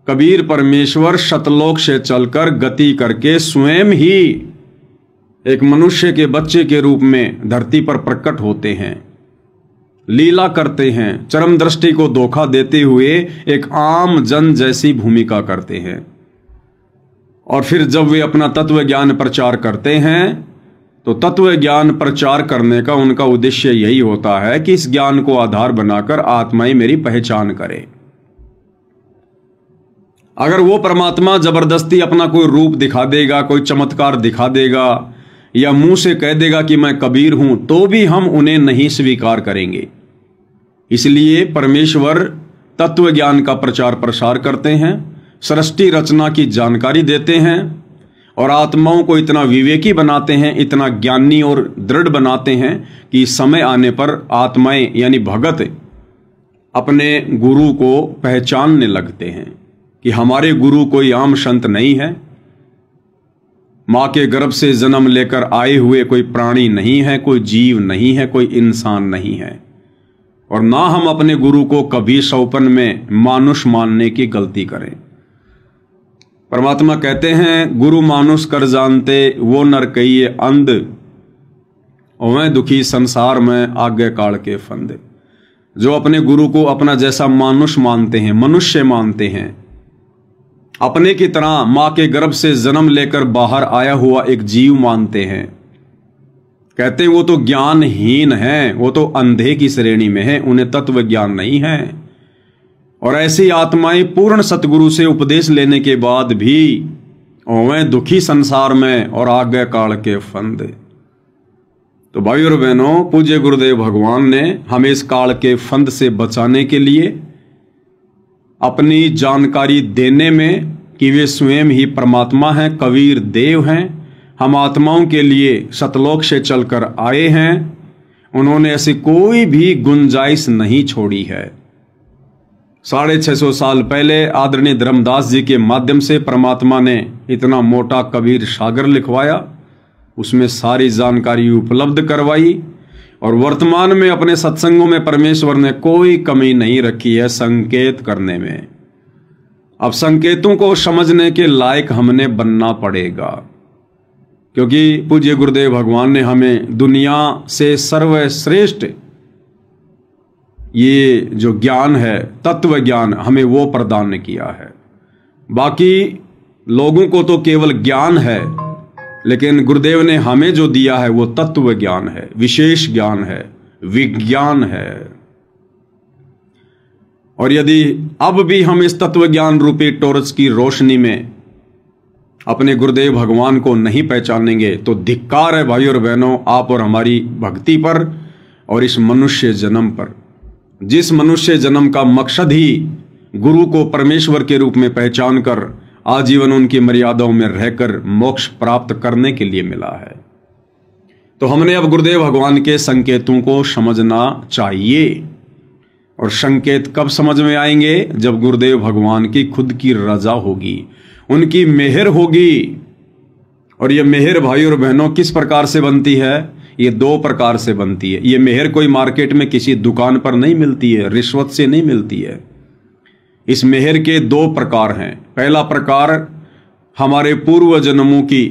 कबीर परमेश्वर शतलोक से चलकर गति करके स्वयं ही एक मनुष्य के बच्चे के रूप में धरती पर प्रकट होते हैं, लीला करते हैं, चरम दृष्टि को धोखा देते हुए एक आम जन जैसी भूमिका करते हैं। और फिर जब वे अपना तत्व ज्ञान प्रचार करते हैं तो तत्व ज्ञान प्रचार करने का उनका उद्देश्य यही होता है कि इस ज्ञान को आधार बनाकर आत्माएं मेरी पहचान करें। अगर वो परमात्मा जबरदस्ती अपना कोई रूप दिखा देगा, कोई चमत्कार दिखा देगा या मुंह से कह देगा कि मैं कबीर हूं, तो भी हम उन्हें नहीं स्वीकार करेंगे। इसलिए परमेश्वर तत्व ज्ञान का प्रचार प्रसार करते हैं, सृष्टि रचना की जानकारी देते हैं और आत्माओं को इतना विवेकी बनाते हैं, इतना ज्ञानी और दृढ़ बनाते हैं कि समय आने पर आत्माएं यानी भगत अपने गुरु को पहचानने लगते हैं कि हमारे गुरु कोई आम संत नहीं है, मां के गर्भ से जन्म लेकर आए हुए कोई प्राणी नहीं है, कोई जीव नहीं है, कोई इंसान नहीं है। और ना हम अपने गुरु को कभी सौपन में मानुष मानने की गलती करें। परमात्मा कहते हैं, गुरु मानुष कर जानते वो नर कहिए अंध, ओवें दुखी संसार में आगे काल के फंदे। जो अपने गुरु को अपना जैसा मानुष मानते हैं, मनुष्य मानते हैं, अपने की तरह मां के गर्भ से जन्म लेकर बाहर आया हुआ एक जीव मानते हैं, कहते हैं वो तो ज्ञानहीन है, वो तो अंधे की श्रेणी में है, उन्हें तत्व ज्ञान नहीं है। और ऐसी आत्माएं पूर्ण सतगुरु से उपदेश लेने के बाद भी ओवें दुखी संसार में और आगे काल के फंदे। तो भाई और बहनों, पूज्य गुरुदेव भगवान ने हमें इस काल के फंद से बचाने के लिए अपनी जानकारी देने में कि वे स्वयं ही परमात्मा हैं, कबीर देव हैं, हम आत्माओं के लिए सतलोक से चलकर आए हैं, उन्होंने ऐसी कोई भी गुंजाइश नहीं छोड़ी है। 650 साल पहले आदरणीय धर्मदास जी के माध्यम से परमात्मा ने इतना मोटा कबीर सागर लिखवाया, उसमें सारी जानकारी उपलब्ध करवाई और वर्तमान में अपने सत्संगों में परमेश्वर ने कोई कमी नहीं रखी है संकेत करने में। अब संकेतों को समझने के लायक हमने बनना पड़ेगा, क्योंकि पूज्य गुरुदेव भगवान ने हमें दुनिया से सर्वश्रेष्ठ ये जो ज्ञान है, तत्व ज्ञान, हमें वो प्रदान किया है। बाकी लोगों को तो केवल ज्ञान है, लेकिन गुरुदेव ने हमें जो दिया है वो तत्व ज्ञान है, विशेष ज्ञान है, विज्ञान है। और यदि अब भी हम इस तत्व ज्ञान रूपी टॉर्च की रोशनी में अपने गुरुदेव भगवान को नहीं पहचानेंगे तो धिक्कार है भाई और बहनों आप और हमारी भक्ति पर और इस मनुष्य जन्म पर, जिस मनुष्य जन्म का मकसद ही गुरु को परमेश्वर के रूप में पहचान कर आजीवन उनकी मर्यादाओं में रहकर मोक्ष प्राप्त करने के लिए मिला है। तो हमने अब गुरुदेव भगवान के संकेतों को समझना चाहिए। और संकेत कब समझ में आएंगे? जब गुरुदेव भगवान की खुद की रजा होगी, उनकी मेहर होगी। और ये मेहर भाई और बहनों किस प्रकार से बनती है? ये 2 प्रकार से बनती है। ये मेहर कोई मार्केट में किसी दुकान पर नहीं मिलती है, रिश्वत से नहीं मिलती है। इस मेहर के 2 प्रकार हैं। पहला प्रकार हमारे पूर्व जन्मों की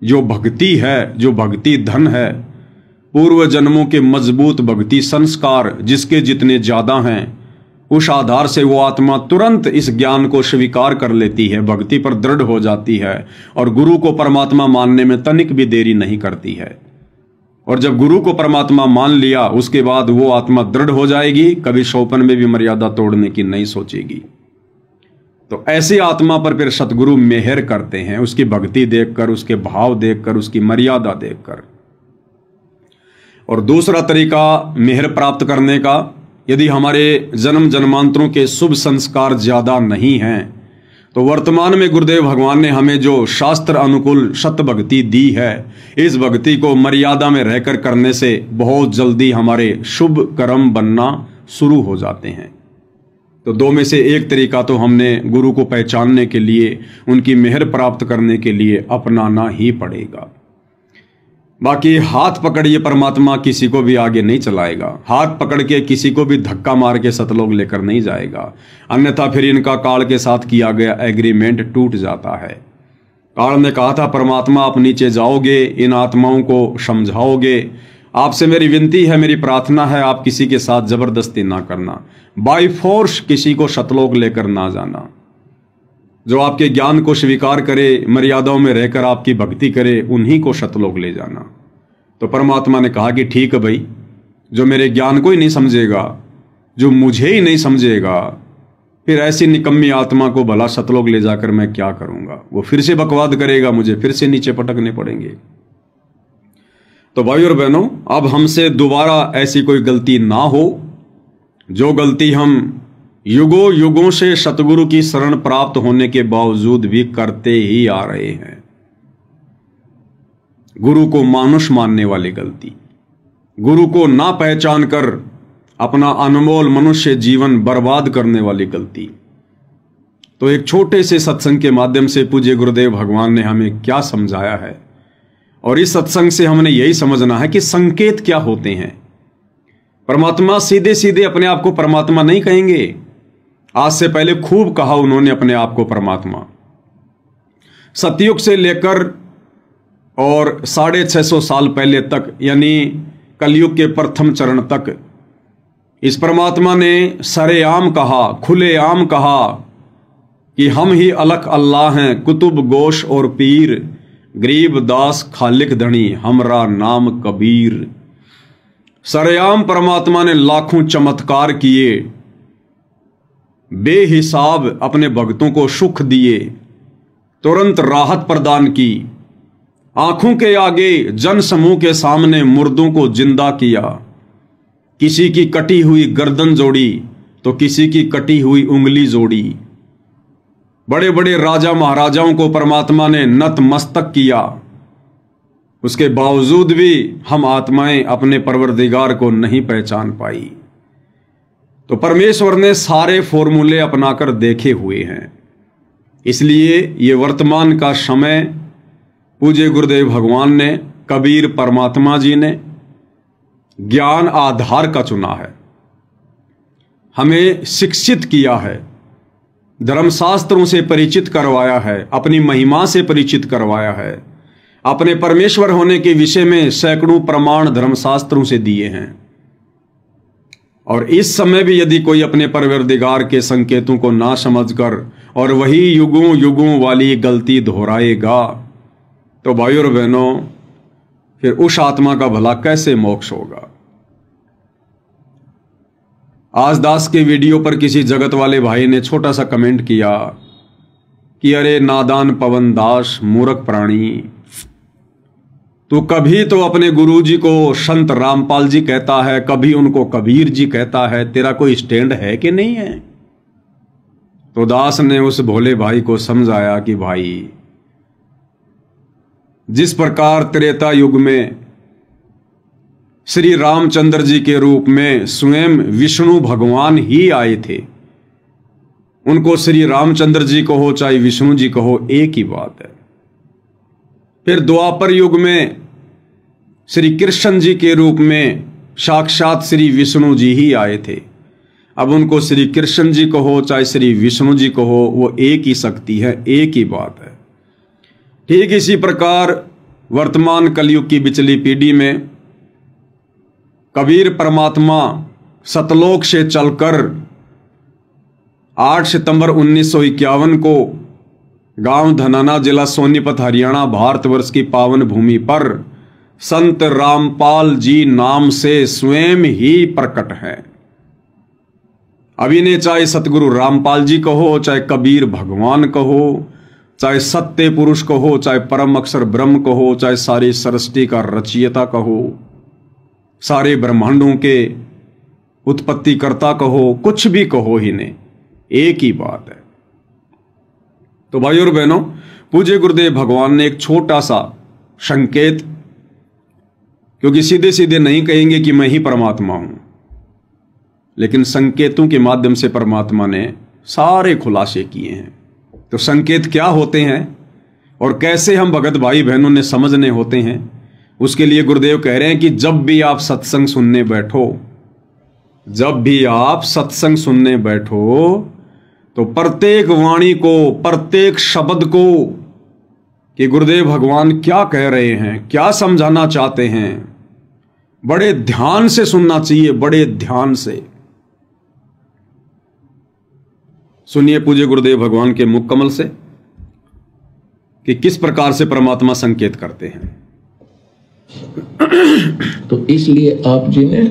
जो भक्ति है, जो भक्ति धन है, पूर्व जन्मों के मजबूत भक्ति संस्कार जिसके जितने ज्यादा हैं, उस आधार से वो आत्मा तुरंत इस ज्ञान को स्वीकार कर लेती है, भक्ति पर दृढ़ हो जाती है और गुरु को परमात्मा मानने में तनिक भी देरी नहीं करती है। और जब गुरु को परमात्मा मान लिया, उसके बाद वो आत्मा दृढ़ हो जाएगी, कभी शोपन में भी मर्यादा तोड़ने की नहीं सोचेगी। तो ऐसी आत्मा पर फिर सतगुरु मेहर करते हैं, उसकी भक्ति देखकर, उसके भाव देखकर, उसकी मर्यादा देखकर। और दूसरा तरीका मेहर प्राप्त करने का, यदि हमारे जन्म जन्मांतरों के शुभ संस्कार ज्यादा नहीं हैं, तो वर्तमान में गुरुदेव भगवान ने हमें जो शास्त्र अनुकूल सत्य भक्ति दी है, इस भक्ति को मर्यादा में रहकर करने से बहुत जल्दी हमारे शुभ कर्म बनना शुरू हो जाते हैं। तो 2 में से एक तरीका तो हमने गुरु को पहचानने के लिए, उनकी मेहर प्राप्त करने के लिए अपनाना ही पड़ेगा। बाकी हाथ पकड़िए परमात्मा किसी को भी आगे नहीं चलाएगा, हाथ पकड़ के किसी को भी धक्का मार के सतलोक लेकर नहीं जाएगा, अन्यथा फिर इनका काल के साथ किया गया एग्रीमेंट टूट जाता है। काल ने कहा था परमात्मा आप नीचे जाओगे, इन आत्माओं को समझाओगे, आपसे मेरी विनती है, मेरी प्रार्थना है, आप किसी के साथ जबरदस्ती ना करना, बाय फोर्स किसी को सतलोक लेकर ना जाना। जो आपके ज्ञान को स्वीकार करे, मर्यादाओं में रहकर आपकी भक्ति करे, उन्हीं को सतलोक ले जाना। तो परमात्मा ने कहा कि ठीक है भाई, जो मेरे ज्ञान को ही नहीं समझेगा, जो मुझे ही नहीं समझेगा, फिर ऐसी निकम्मी आत्मा को भला सतलोक ले जाकर मैं क्या करूंगा? वो फिर से बकवाद करेगा, मुझे फिर से नीचे पटकने पड़ेंगे। तो भाई और बहनों, अब हमसे दोबारा ऐसी कोई गलती ना हो, जो गलती हम युगों युगों से सतगुरु की शरण प्राप्त होने के बावजूद भी करते ही आ रहे हैं। गुरु को मानुष मानने वाली गलती, गुरु को ना पहचान कर अपना अनमोल मनुष्य जीवन बर्बाद करने वाली गलती। तो एक छोटे से सत्संग के माध्यम से पूज्य गुरुदेव भगवान ने हमें क्या समझाया है, और इस सत्संग से हमने यही समझना है कि संकेत क्या होते हैं। परमात्मा सीधे सीधे अपने आप को परमात्मा नहीं कहेंगे। आज से पहले खूब कहा उन्होंने अपने आप को परमात्मा। सतयुग से लेकर और 650 साल पहले तक, यानी कलयुग के प्रथम चरण तक, इस परमात्मा ने सरेआम कहा, खुलेआम कहा कि हम ही अलग अल्लाह हैं, कुतुब गोश और पीर, गरीब दास खालिक धनी, हमरा नाम कबीर। सरेआम परमात्मा ने लाखों चमत्कार किए, बेहिसाब अपने भक्तों को सुख दिए, तुरंत राहत प्रदान की, आंखों के आगे जन समूह के सामने मुर्दों को जिंदा किया, किसी की कटी हुई गर्दन जोड़ी तो किसी की कटी हुई उंगली जोड़ी। बड़े बड़े राजा महाराजाओं को परमात्मा ने नतमस्तक किया। उसके बावजूद भी हम आत्माएं अपने परवरदिगार को नहीं पहचान पाई। तो परमेश्वर ने सारे फॉर्मूले अपनाकर देखे हुए हैं। इसलिए ये वर्तमान का समय पूज्य गुरुदेव भगवान ने, कबीर परमात्मा जी ने ज्ञान आधार का चुना है, हमें शिक्षित किया है, धर्मशास्त्रों से परिचित करवाया है, अपनी महिमा से परिचित करवाया है, अपने परमेश्वर होने के विषय में सैकड़ों प्रमाण धर्मशास्त्रों से दिए हैं। और इस समय भी यदि कोई अपने परवरदिगार के संकेतों को ना समझकर और वही युगों युगों वाली गलती दोहराएगा, तो भाई और बहनों, फिर उस आत्मा का भला कैसे मोक्ष होगा। आज दास के वीडियो पर किसी जगत वाले भाई ने छोटा सा कमेंट किया कि अरे नादान पवन दास, मूर्ख प्राणी, तू कभी तो अपने गुरु जी को संत रामपाल जी कहता है, कभी उनको कबीर जी कहता है, तेरा कोई स्टैंड है कि नहीं है? तो दास ने उस भोले भाई को समझाया कि भाई, जिस प्रकार त्रेता युग में श्री रामचंद्र जी के रूप में स्वयं विष्णु भगवान ही आए थे, उनको श्री रामचंद्र जी कहो चाहे विष्णु जी कहो, एक ही बात है। फिर द्वापर युग में श्री कृष्ण जी के रूप में साक्षात श्री विष्णु जी ही आए थे। अब उनको श्री कृष्ण जी कहो चाहे श्री विष्णु जी कहो, वो एक ही शक्ति है, एक ही बात है। ठीक इसी प्रकार वर्तमान कलयुग की बिचली पीढ़ी में कबीर परमात्मा सतलोक से चलकर 8 सितंबर 1951 को गांव धनाना, जिला सोनीपत, हरियाणा, भारतवर्ष की पावन भूमि पर संत रामपाल जी नाम से स्वयं ही प्रकट है। अभी ने चाहे सतगुरु रामपाल जी कहो, चाहे कबीर भगवान कहो, चाहे सत्य पुरुष कहो, चाहे परम अक्षर ब्रह्म कहो, चाहे सारी सृष्टि का रचयिता कहो, सारे ब्रह्मांडों के उत्पत्तिकर्ता कहो, कुछ भी कहो ही ने, एक ही बात है। तो भाई और बहनों, पूज्य गुरुदेव भगवान ने एक छोटा सा संकेत, क्योंकि सीधे सीधे नहीं कहेंगे कि मैं ही परमात्मा हूं, लेकिन संकेतों के माध्यम से परमात्मा ने सारे खुलासे किए हैं। तो संकेत क्या होते हैं और कैसे हम भगत भाई बहनों ने समझने होते हैं, उसके लिए गुरुदेव कह रहे हैं कि जब भी आप सत्संग सुनने बैठो, जब भी आप सत्संग सुनने बैठो, तो प्रत्येक वाणी को, प्रत्येक शब्द को कि गुरुदेव भगवान क्या कह रहे हैं, क्या समझाना चाहते हैं, बड़े ध्यान से सुनना चाहिए, बड़े ध्यान से सुनिए पूज्य गुरुदेव भगवान के मुख कमल से कि किस प्रकार से परमात्मा संकेत करते हैं। तो इसलिए आप जी ने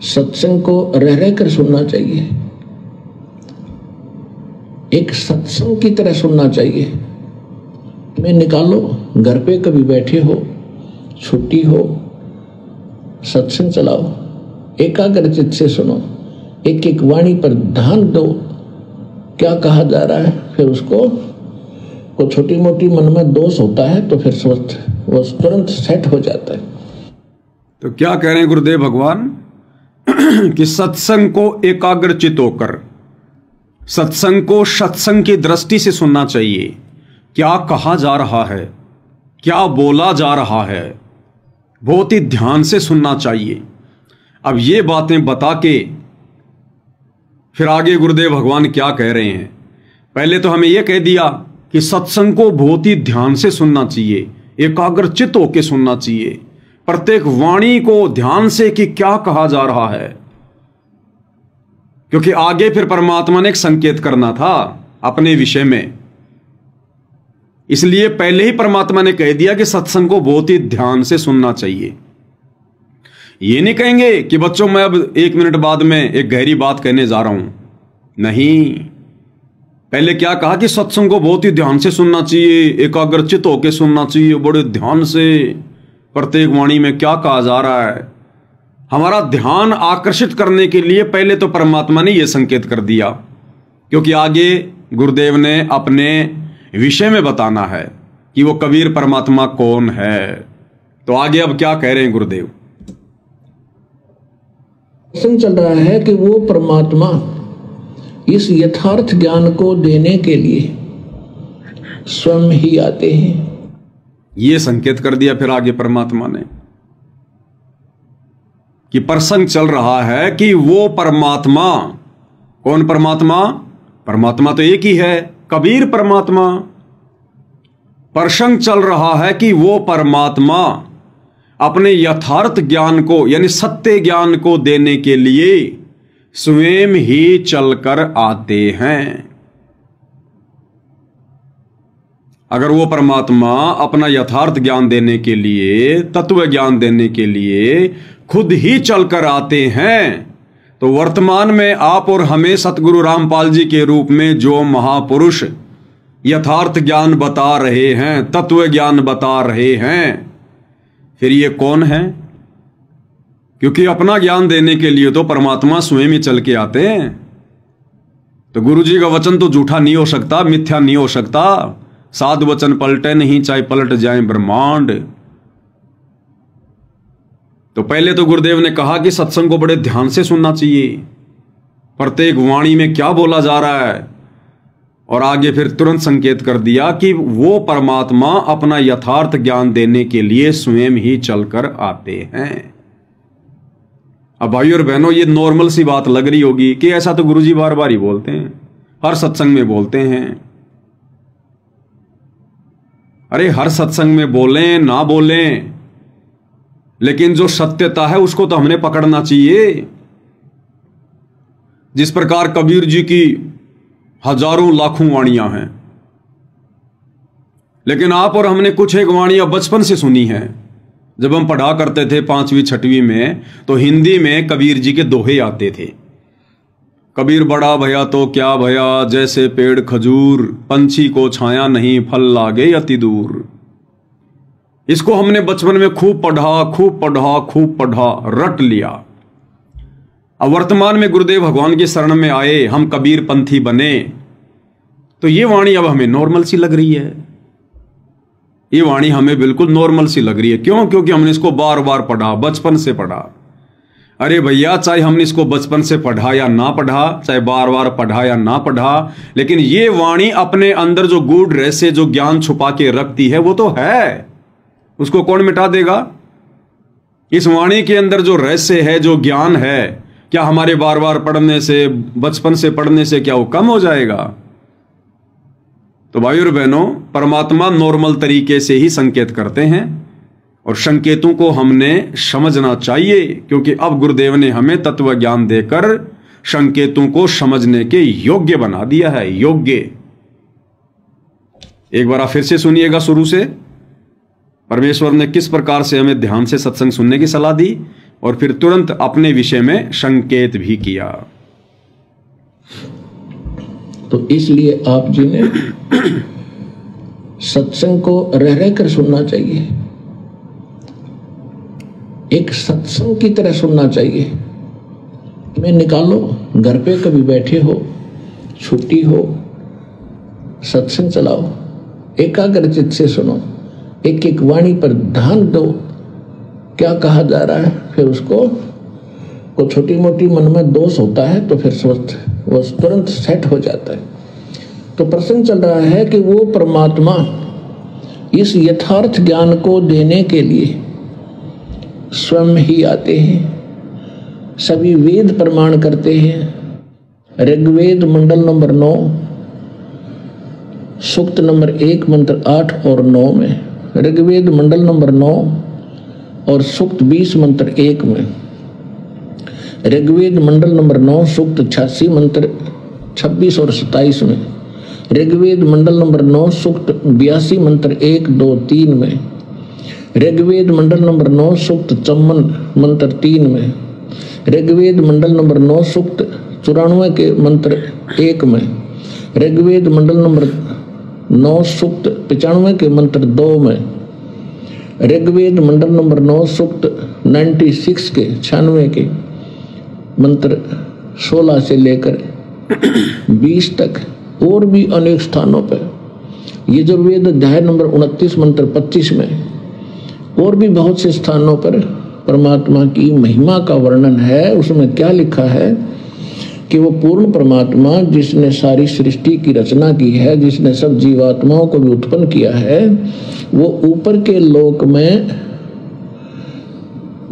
सत्संग को रह रह कर सुनना चाहिए, एक सत्संग की तरह सुनना चाहिए। में निकालो, घर पे कभी बैठे हो, छुट्टी हो, सत्संग चलाओ, एकाग्रचित से सुनो, एक एक वाणी पर ध्यान दो, क्या कहा जा रहा है। फिर उसको को छोटी मोटी मन में दोष होता है तो फिर वो तुरंत सेट हो जाता है। तो क्या कह रहे हैं गुरुदेव भगवान कि सत्संग को एकाग्रचित होकर, सत्संग को सत्संग की दृष्टि से सुनना चाहिए। क्या कहा जा रहा है, क्या बोला जा रहा है, बहुत ही ध्यान से सुनना चाहिए। अब ये बातें बता के फिर आगे गुरुदेव भगवान क्या कह रहे हैं। पहले तो हमें यह कह दिया कि सत्संग को बहुत ही ध्यान से सुनना चाहिए, एकाग्रचित होकर सुनना चाहिए, प्रत्येक वाणी को ध्यान से कि क्या कहा जा रहा है, क्योंकि आगे फिर परमात्मा ने एक संकेत करना था अपने विषय में। इसलिए पहले ही परमात्मा ने कह दिया कि सत्संग को बहुत ही ध्यान से सुनना चाहिए। ये नहीं कहेंगे कि बच्चों मैं अब 1 मिनट बाद में एक गहरी बात कहने जा रहा हूं, नहीं, पहले क्या कहा कि सत्संग को बहुत ही ध्यान से सुनना चाहिए, एकाग्रचित होकर सुनना चाहिए, बड़े ध्यान से, प्रत्येक वाणी में क्या कहा जा रहा है। हमारा ध्यान आकर्षित करने के लिए पहले तो परमात्मा ने यह संकेत कर दिया, क्योंकि आगे गुरुदेव ने अपने विषय में बताना है कि वो कबीर परमात्मा कौन है। तो आगे अब क्या कह रहे हैं गुरुदेव। प्रश्न चल रहा है कि वो परमात्मा इस यथार्थ ज्ञान को देने के लिए स्वयं ही आते हैं। ये संकेत कर दिया फिर आगे परमात्मा ने कि प्रसंग चल रहा है कि वो परमात्मा, कौन परमात्मा, परमात्मा तो एक ही है, कबीर परमात्मा। प्रसंग चल रहा है कि वो परमात्मा अपने यथार्थ ज्ञान को यानी सत्य ज्ञान को देने के लिए स्वयं ही चलकर आते हैं। अगर वो परमात्मा अपना यथार्थ ज्ञान देने के लिए, तत्व ज्ञान देने के लिए खुद ही चलकर आते हैं, तो वर्तमान में आप और हमें सतगुरु रामपाल जी के रूप में जो महापुरुष यथार्थ ज्ञान बता रहे हैं, तत्व ज्ञान बता रहे हैं, फिर ये कौन है? क्योंकि अपना ज्ञान देने के लिए तो परमात्मा स्वयं ही चल के आते हैं। तो गुरु जी का वचन तो झूठा नहीं हो सकता, मिथ्या नहीं हो सकता। साध वचन पलटे नहीं, चाहे पलट जाए ब्रह्मांड। तो पहले तो गुरुदेव ने कहा कि सत्संग को बड़े ध्यान से सुनना चाहिए, प्रत्येक वाणी में क्या बोला जा रहा है, और आगे फिर तुरंत संकेत कर दिया कि वो परमात्मा अपना यथार्थ ज्ञान देने के लिए स्वयं ही चलकर आते हैं। अब भाई और बहनों, ये नॉर्मल सी बात लग रही होगी कि ऐसा तो गुरुजी बार बार ही बोलते हैं, हर सत्संग में बोलते हैं। अरे हर सत्संग में बोलें ना बोलें, लेकिन जो सत्यता है उसको तो हमने पकड़ना चाहिए। जिस प्रकार कबीर जी की हजारों लाखों वाणियां हैं, लेकिन आप और हमने कुछ एक वाणियां बचपन से सुनी हैं। जब हम पढ़ा करते थे 5वीं 6वीं में, तो हिंदी में कबीर जी के दोहे आते थे। कबीर बड़ा भया तो क्या भया, जैसे पेड़ खजूर, पंछी को छाया नहीं, फल लागे अति दूर। इसको हमने बचपन में खूब पढ़ा, खूब पढ़ा, खूब पढ़ा, रट लिया। अब वर्तमान में गुरुदेव भगवान की शरण में आए, हम कबीर पंथी बने, तो ये वाणी अब हमें नॉर्मल सी लग रही है। ये वाणी हमें बिल्कुल नॉर्मल सी लग रही है। क्यों? क्योंकि हमने इसको बार बार पढ़ा, बचपन से पढ़ा। अरे भैया, चाहे हमने इसको बचपन से पढ़ा या ना पढ़ा, चाहे बार बार पढ़ा या ना पढ़ा, लेकिन ये वाणी अपने अंदर जो गूढ़ रहस्य, जो ज्ञान छुपा के रखती है, वो तो है। उसको कौन मिटा देगा? इस वाणी के अंदर जो रहस्य है, जो ज्ञान है, क्या हमारे बार बार पढ़ने से, बचपन से पढ़ने से क्या वो कम हो जाएगा? तो भाइयों और बहनों, परमात्मा नॉर्मल तरीके से ही संकेत करते हैं और संकेतों को हमने समझना चाहिए, क्योंकि अब गुरुदेव ने हमें तत्व ज्ञान देकर संकेतों को समझने के योग्य बना दिया है। योग्य। एक बार आप फिर से सुनिएगा शुरू से। परमेश्वर ने किस प्रकार से हमें ध्यान से सत्संग सुनने की सलाह दी और फिर तुरंत अपने विषय में संकेत भी किया। तो इसलिए आप जी ने सत्संग को रह रह कर सुनना चाहिए, एक सत्संग की तरह सुनना चाहिए। मैं निकालो, घर पे कभी बैठे हो, छुट्टी हो, सत्संग चलाओ, एकाग्रचित से सुनो, एक एक वाणी पर ध्यान दो, क्या कहा जा रहा है। फिर उसको छोटी मोटी मन में दोष होता है तो फिर वो तुरंत सेट हो जाता है। तो प्रसंग चल रहा है कि वो परमात्मा इस यथार्थ ज्ञान को देने के लिए स्वयं ही आते हैं। सभी वेद प्रमाण करते हैं। ऋग्वेद मंडल नंबर 9 सूक्त नंबर 1 मंत्र 8 और 9 में, ऋग्वेद मंडल नंबर 9 और सूक्त 20 मंत्र 1 में, ऋग्वेद मंडल नंबर 9 सूक्त 86 मंत्र 26 और 27 में, ऋग्वेद मंडल नंबर 9 सूक्त 82 मंत्र 1 2 3 में, ऋग्वेद मंडल नंबर 9 सूक्त 54 मंत्र 3 में, ऋग्वेद मंडल नंबर 9 सूक्त 94 के मंत्र 1 में, ऋग्वेद मंडल नंबर 9 सूक्त 95 के मंत्र 2 में, ऋग्वेद मंडल नंबर 9 सूक्त 96 के 96 के मंत्र 16 से लेकर 20 तक, और भी अनेक स्थानों पर, यजुर्वेद अध्याय नंबर 29 मंत्र 25 में, और भी बहुत से स्थानों पर परमात्मा की महिमा का वर्णन है। उसमें क्या लिखा है कि वो पूर्ण परमात्मा जिसने सारी सृष्टि की रचना की है, जिसने सब जीवात्माओं को भी उत्पन्न किया है, वो ऊपर के लोक में,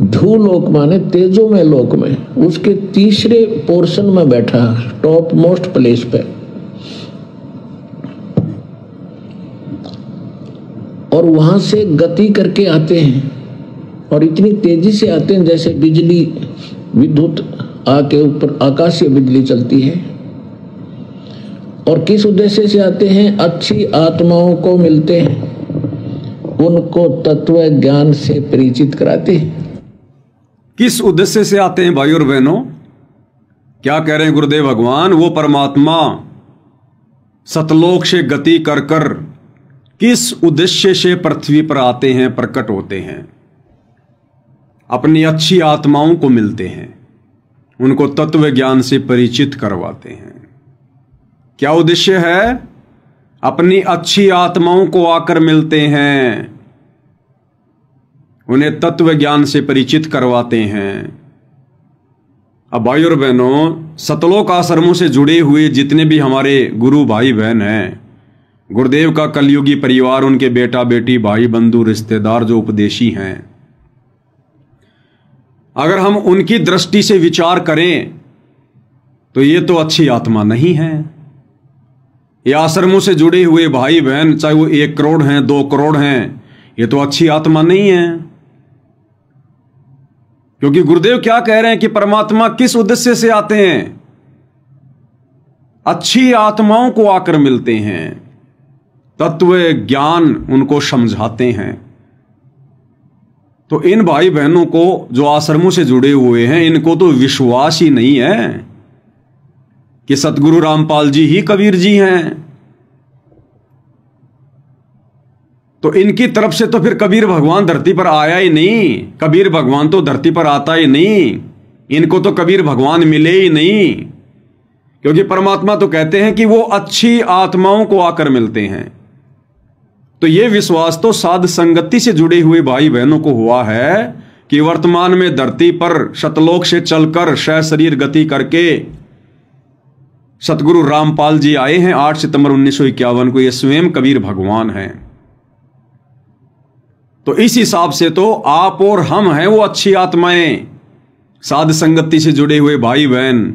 ध्रुवलोक माने तेजो में लोक में, उसके तीसरे पोर्शन में बैठा, टॉप मोस्ट प्लेस पे, और वहां से गति करके आते हैं और इतनी तेजी से आते हैं जैसे बिजली, विद्युत आके ऊपर आकाशीय बिजली चलती है। और किस उद्देश्य से आते हैं? अच्छी आत्माओं को मिलते हैं, उनको तत्व ज्ञान से परिचित कराते हैं। किस उद्देश्य से आते हैं भाई और बहनों? क्या कह रहे हैं गुरुदेव भगवान? वो परमात्मा सतलोक से गति कर कर किस उद्देश्य से पृथ्वी पर आते हैं, प्रकट होते हैं? अपनी अच्छी आत्माओं को मिलते हैं, उनको तत्व ज्ञान से परिचित करवाते हैं। क्या उद्देश्य है? अपनी अच्छी आत्माओं को आकर मिलते हैं, उन्हें तत्व ज्ञान से परिचित करवाते हैं। अब भाई और बहनों, सतलोक आश्रमों से जुड़े हुए जितने भी हमारे गुरु भाई बहन हैं, गुरुदेव का कलयुगी परिवार, उनके बेटा बेटी, भाई बंधु, रिश्तेदार जो उपदेशी हैं, अगर हम उनकी दृष्टि से विचार करें तो ये तो अच्छी आत्मा नहीं है। ये आश्रमों से जुड़े हुए भाई बहन, चाहे वो 1 करोड़ हैं, 2 करोड़ हैं, ये तो अच्छी आत्मा नहीं है। क्योंकि गुरुदेव क्या कह रहे हैं कि परमात्मा किस उद्देश्य से आते हैं? अच्छी आत्माओं को आकर मिलते हैं, तत्व ज्ञान उनको समझाते हैं। तो इन भाई बहनों को जो आश्रमों से जुड़े हुए हैं, इनको तो विश्वास ही नहीं है कि सतगुरु रामपाल जी ही कबीर जी हैं। तो इनकी तरफ से तो फिर कबीर भगवान धरती पर आया ही नहीं, कबीर भगवान तो धरती पर आता ही नहीं, इनको तो कबीर भगवान मिले ही नहीं। क्योंकि परमात्मा तो कहते हैं कि वो अच्छी आत्माओं को आकर मिलते हैं। तो ये विश्वास तो साध संगति से जुड़े हुए भाई बहनों को हुआ है कि वर्तमान में धरती पर शतलोक से चलकर शरीर गति करके सतगुरु रामपाल जी आए हैं 8 सितंबर 1951 को। ये स्वयं कबीर भगवान हैं। तो इस हिसाब से तो आप और हम हैं वो अच्छी आत्माएं, साध संगति से जुड़े हुए भाई बहन,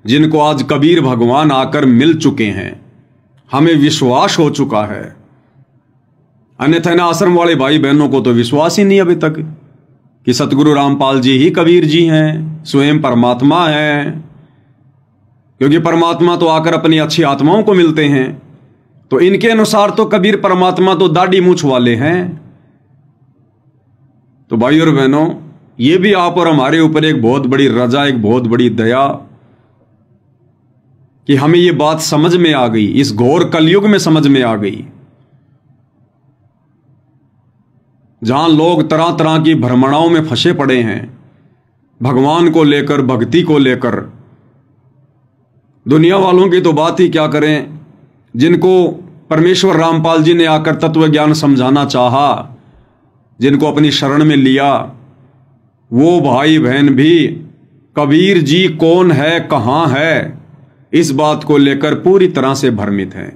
जिनको आज कबीर भगवान आकर मिल चुके हैं, हमें विश्वास हो चुका है। अन्यथा इन आश्रम वाले भाई बहनों को तो विश्वास ही नहीं अभी तक कि सतगुरु रामपाल जी ही कबीर जी हैं, स्वयं परमात्मा हैं। क्योंकि परमात्मा तो आकर अपनी अच्छी आत्माओं को मिलते हैं, तो इनके अनुसार तो कबीर परमात्मा तो दाढ़ी मूछ वाले हैं। तो भाई और बहनों, ये भी आप और हमारे ऊपर एक बहुत बड़ी रजा, एक बहुत बड़ी दया कि हमें ये बात समझ में आ गई, इस घोर कलयुग में समझ में आ गई, जहां लोग तरह तरह की भ्रमणाओं में फंसे पड़े हैं, भगवान को लेकर, भक्ति को लेकर। दुनिया वालों की तो बात ही क्या करें, जिनको परमेश्वर रामपाल जी ने आकर तत्व ज्ञान समझाना चाहा, जिनको अपनी शरण में लिया, वो भाई बहन भी कबीर जी कौन है, कहां है, इस बात को लेकर पूरी तरह से भ्रमित हैं।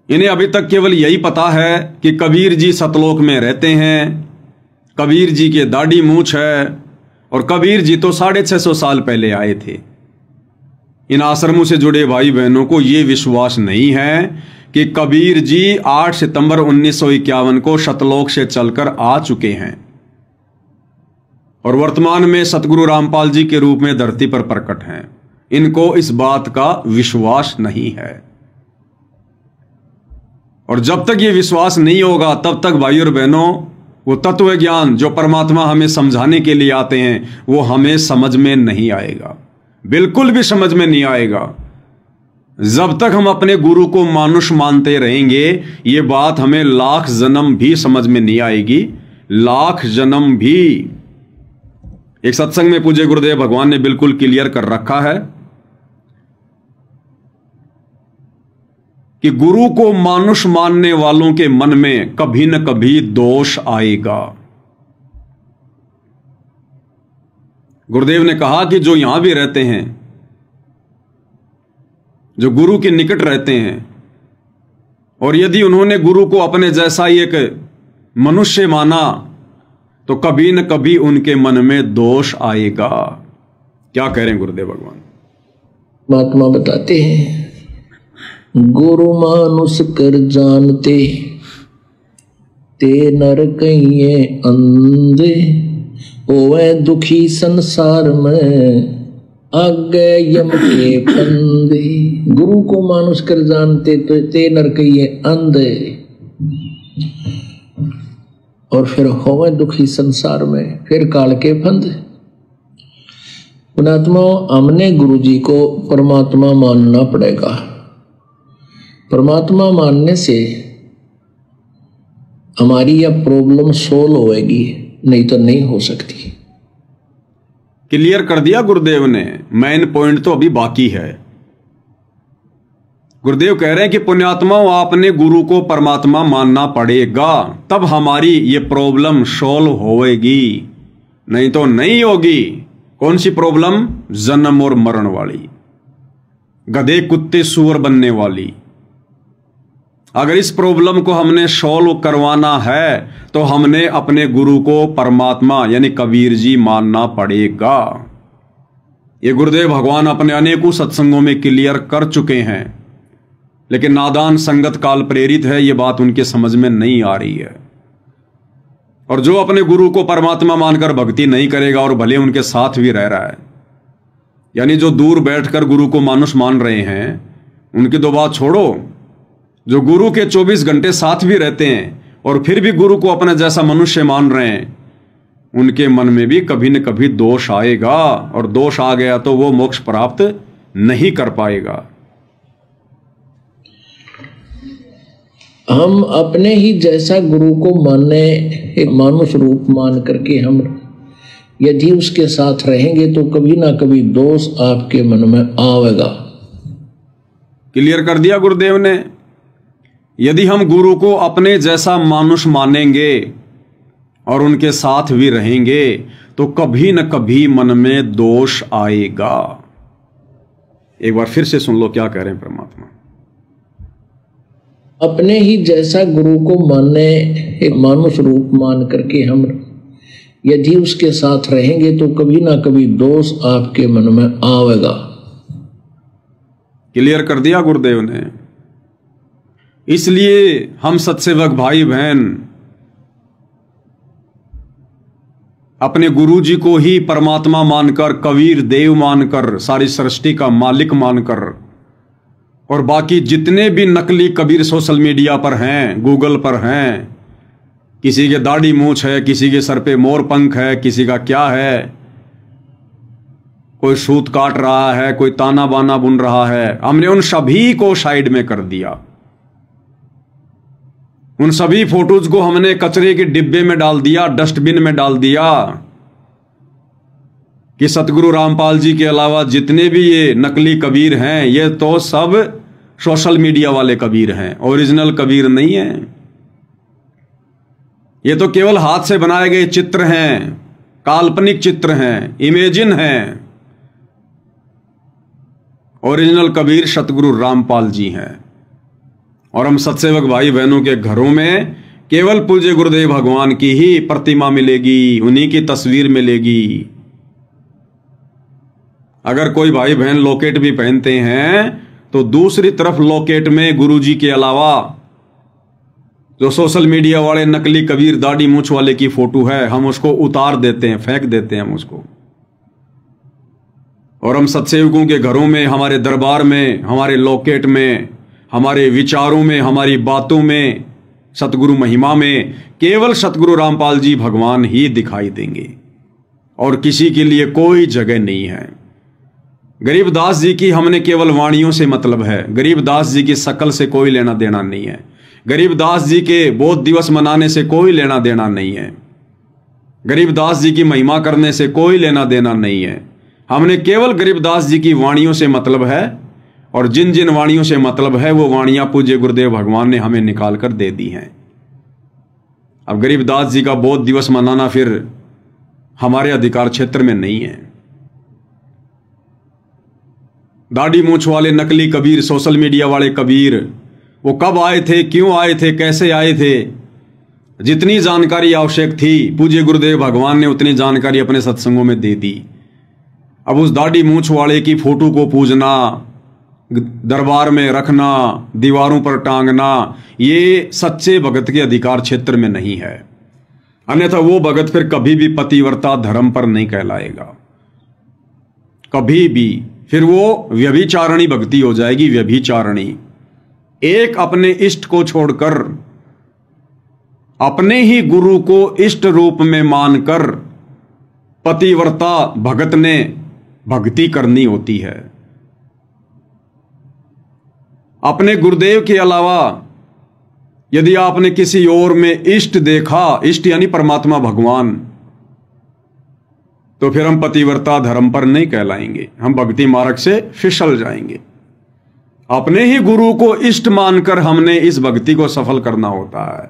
इन्हें अभी तक केवल यही पता है कि कबीर जी सतलोक में रहते हैं, कबीर जी के दाढ़ी मूछ है, और कबीर जी तो 650 साल पहले आए थे। इन आश्रमों से जुड़े भाई बहनों को यह विश्वास नहीं है कि कबीर जी 8 सितंबर 1951 को सतलोक से चलकर आ चुके हैं और वर्तमान में सतगुरु रामपाल जी के रूप में धरती पर प्रकट हैं। इनको इस बात का विश्वास नहीं है, और जब तक ये विश्वास नहीं होगा तब तक भाई और बहनों, वो तत्व ज्ञान जो परमात्मा हमें समझाने के लिए आते हैं, वो हमें समझ में नहीं आएगा, बिल्कुल भी समझ में नहीं आएगा। जब तक हम अपने गुरु को मानुष मानते रहेंगे, ये बात हमें लाख जन्म भी समझ में नहीं आएगी, लाख जन्म भी। एक सत्संग में पूज्य गुरुदेव भगवान ने बिल्कुल क्लियर कर रखा है कि गुरु को मानुष मानने वालों के मन में कभी न कभी दोष आएगा। गुरुदेव ने कहा कि जो यहां भी रहते हैं, जो गुरु के निकट रहते हैं, और यदि उन्होंने गुरु को अपने जैसा ही एक मनुष्य माना, तो कभी न कभी उनके मन में दोष आएगा। क्या कह रहे हैं गुरुदेव भगवान? महात्मा बताते हैं, गुरु मानुष कर जानते, ते नर कहिए अंधे, ओवे दुखी संसार में, आगे यम के फंदे। गुरु को मानुष कर जानते तो ते नर कहिए अंधे, और फिर होवे दुखी संसार में, फिर काल के फंदे। पुणात्मा, हमने गुरु जी को परमात्मा मानना पड़ेगा। परमात्मा मानने से हमारी यह प्रॉब्लम सोल्व होएगी, नहीं तो नहीं हो सकती। क्लियर कर दिया गुरुदेव ने, मेन पॉइंट तो अभी बाकी है। गुरुदेव कह रहे हैं कि पुण्यात्माओं, आपने गुरु को परमात्मा मानना पड़ेगा, तब हमारी ये प्रॉब्लम सोल्व होएगी, नहीं तो नहीं होगी। कौन सी प्रॉब्लम? जन्म और मरण वाली, गधे कुत्ते सूअर बनने वाली। अगर इस प्रॉब्लम को हमने सॉल्व करवाना है तो हमने अपने गुरु को परमात्मा यानी कबीर जी मानना पड़ेगा। ये गुरुदेव भगवान अपने अनेकों सत्संगों में क्लियर कर चुके हैं, लेकिन नादान संगत काल प्रेरित है, ये बात उनके समझ में नहीं आ रही है। और जो अपने गुरु को परमात्मा मानकर भक्ति नहीं करेगा और भले उनके साथ भी रह रहा है, यानी जो दूर बैठकर गुरु को मानुष मान रहे हैं, उनकी तो बात छोड़ो, जो गुरु के 24 घंटे साथ भी रहते हैं और फिर भी गुरु को अपना जैसा मनुष्य मान रहे हैं, उनके मन में भी कभी न कभी दोष आएगा, और दोष आ गया तो वो मोक्ष प्राप्त नहीं कर पाएगा। हम अपने ही जैसा गुरु को मानने, एक मानुष रूप मान करके हम यदि उसके साथ रहेंगे तो कभी ना कभी दोष आपके मन में आवेगा। क्लियर कर दिया गुरुदेव ने। यदि हम गुरु को अपने जैसा मानुष मानेंगे और उनके साथ भी रहेंगे तो कभी न कभी मन में दोष आएगा। एक बार फिर से सुन लो क्या कह रहे हैं परमात्मा। अपने ही जैसा गुरु को मानने, एक मानुष रूप मान करके हम यदि उसके साथ रहेंगे तो कभी ना कभी दोष आपके मन में आवेगा। क्लियर कर दिया गुरुदेव ने। इसलिए हम सत्सेवक भाई बहन अपने गुरु जी को ही परमात्मा मानकर, कबीर देव मानकर, सारी सृष्टि का मालिक मानकर, और बाकी जितने भी नकली कबीर सोशल मीडिया पर हैं, गूगल पर हैं, किसी के दाढ़ी मूछ है, किसी के सर पे मोर पंख है, किसी का क्या है, कोई सूत काट रहा है, कोई ताना बाना बुन रहा है, हमने उन सभी को साइड में कर दिया। उन सभी फोटोज को हमने कचरे के डिब्बे में डाल दिया, डस्टबिन में डाल दिया कि सतगुरु रामपाल जी के अलावा जितने भी ये नकली कबीर हैं ये तो सब सोशल मीडिया वाले कबीर हैं, ओरिजिनल कबीर नहीं है। ये तो केवल हाथ से बनाए गए चित्र हैं, काल्पनिक चित्र हैं, इमेजिन हैं। ओरिजिनल कबीर सतगुरु रामपाल जी हैं। और हम सत्सेवक भाई बहनों के घरों में केवल पूज्य गुरुदेव भगवान की ही प्रतिमा मिलेगी, उन्हीं की तस्वीर मिलेगी। अगर कोई भाई बहन लॉकेट भी पहनते हैं तो दूसरी तरफ लॉकेट में गुरु जी के अलावा जो सोशल मीडिया वाले नकली कबीर दाढ़ी मूछ वाले की फोटो है, हम उसको उतार देते हैं, फेंक देते हैं हम उसको। और हम सत्सेवकों के घरों में, हमारे दरबार में, हमारे लॉकेट में, हमारे विचारों में, हमारी बातों में, सतगुरु महिमा में केवल सतगुरु रामपाल जी भगवान ही दिखाई देंगे और किसी के लिए कोई जगह नहीं है। गरीबदास जी की हमने केवल वाणियों से मतलब है, गरीबदास जी की शकल से कोई लेना देना नहीं है, गरीबदास जी के बोध दिवस मनाने से कोई लेना देना नहीं है, गरीबदास जी की महिमा करने से कोई लेना देना नहीं है। हमने केवल गरीबदास जी की वाणियों से मतलब है, और जिन जिन वाणियों से मतलब है वो वाणियां पूज्य गुरुदेव भगवान ने हमें निकाल कर दे दी हैं। अब गरीबदास जी का बोध दिवस मनाना फिर हमारे अधिकार क्षेत्र में नहीं है। दाढ़ी मूछ वाले नकली कबीर, सोशल मीडिया वाले कबीर, वो कब आए थे, क्यों आए थे, कैसे आए थे, जितनी जानकारी आवश्यक थी पूज्य गुरुदेव भगवान ने उतनी जानकारी अपने सत्संगों में दे दी। अब उस दाढ़ी मूछ वाले की फोटो को पूजना, दरबार में रखना, दीवारों पर टांगना, ये सच्चे भगत के अधिकार क्षेत्र में नहीं है। अन्यथा वो भगत फिर कभी भी पतिव्रता धर्म पर नहीं कहलाएगा, कभी भी। फिर वो व्यभिचारणी भक्ति हो जाएगी, व्यभिचारणी। एक अपने इष्ट को छोड़कर अपने ही गुरु को इष्ट रूप में मानकर पतिव्रता भगत ने भक्ति करनी होती है। अपने गुरुदेव के अलावा यदि आपने किसी और में इष्ट देखा, इष्ट यानी परमात्मा भगवान, तो फिर हम पतिव्रता धर्म पर नहीं कहलाएंगे, हम भक्ति मार्ग से फिसल जाएंगे। अपने ही गुरु को इष्ट मानकर हमने इस भक्ति को सफल करना होता है।